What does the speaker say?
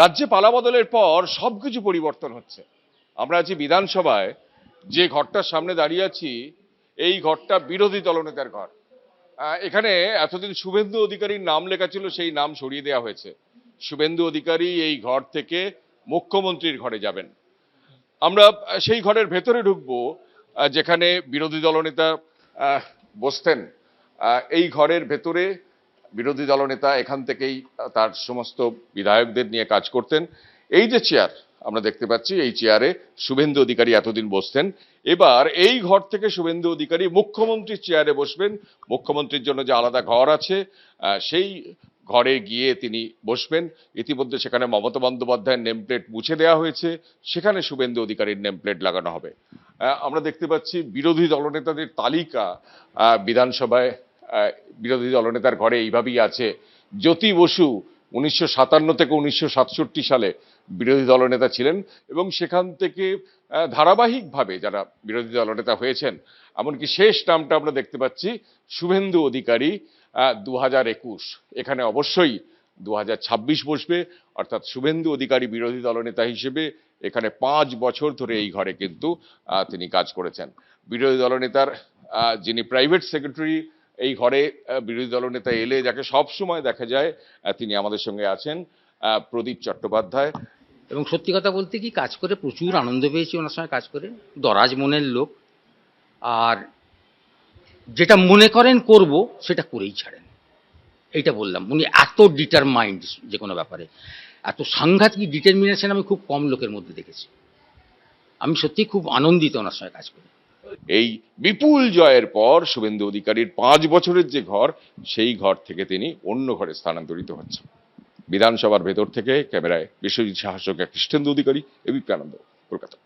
রাজ্যে পালাবদলের পর সবকিছু পরিবর্তন হচ্ছে। আমরা আছি বিধানসভায়, যে ঘরটার সামনে দাঁড়িয়ে আছি এই ঘরটা বিরোধী দলনেতার ঘর। এখানে এতদিন শুভেন্দু অধিকারীর নাম লেখা ছিল, সেই নাম সরিয়ে দেওয়া হয়েছে। শুভেন্দু অধিকারী এই ঘর থেকে মুখ্যমন্ত্রীর ঘরে যাবেন। আমরা সেই ঘরের ভেতরে ঢুকবো, যেখানে বিরোধী দলনেতা বসতেন। এই ঘরের ভেতরে বিরোধী দলনেতা এখান থেকেই তার সমস্ত বিধায়কদের নিয়ে কাজ করতেন। এই যে চেয়ার আমরা দেখতে পাচ্ছি, এই চেয়ারে শুভেন্দু অধিকারী এতদিন বসতেন। এবার এই ঘর থেকে শুভেন্দু অধিকারী মুখ্যমন্ত্রীর চেয়ারে বসবেন। মুখ্যমন্ত্রীর জন্য যে আলাদা ঘর আছে সেই ঘরে গিয়ে তিনি বসবেন। ইতিমধ্যে সেখানে মমতা বন্দ্যোপাধ্যায়ের নেম প্লেট মুছে দেওয়া হয়েছে, সেখানে শুভেন্দু অধিকারীর নেম প্লেট লাগানো হবে। আমরা দেখতে পাচ্ছি বিরোধী দলনেতাদের তালিকা বিধানসভায় বিরোধী দলনেতার ঘরে এইভাবেই আছে। জ্যোতি বসু 1957 থেকে 1967 সালে বিরোধী দলনেতা ছিলেন এবং সেখান থেকে ধারাবাহিকভাবে যারা বিরোধী দলনেতা হয়েছেন, এমনকি শেষ নামটা আমরা দেখতে পাচ্ছি শুভেন্দু অধিকারী 2021। এখানে অবশ্যই 2026 বসবে, অর্থাৎ শুভেন্দু অধিকারী বিরোধী দলনেতা হিসেবে এখানে 5 বছর ধরে এই ঘরে কিন্তু তিনি কাজ করেছেন। বিরোধী দলনেতার যিনি প্রাইভেট সেক্রেটারি এই ঘরে বিরোধী দলনেতা এলে যাকে সব সময় দেখা যায়, তিনি আমাদের সঙ্গে আছেন, প্রদীপ চট্টোপাধ্যায়। এবং সত্যি কথা বলতে কি, কাজ করে প্রচুর আনন্দ পেয়েছি ওনার সঙ্গে কাজ করে। দরাজ মনের লোক, আর যেটা মনে করেন করব সেটা করেই ছাড়েন। এইটা বললাম, উনি এত ডিটারমাইন্ড যে কোনো ব্যাপারে, এত সাংঘাতিক ডিটারমিনেশন আমি খুব কম লোকের মধ্যে দেখেছি। আমি সত্যি খুব আনন্দিত ওনার সঙ্গে কাজ করে। এই বিপুল জয়ের পর শুভেন্দু অধিকারীর 5 বছরের যে ঘর, সেই ঘর থেকে তিনি অন্য ঘরে স্থানান্তরিত হচ্ছেন। বিধানসভার ভেতর থেকে ক্যামেরায় বিশ্বজিৎ সাহার সঙ্গে কৃষ্ণেন্দু অধিকারী, এবিপি আনন্দ, কলকাতা।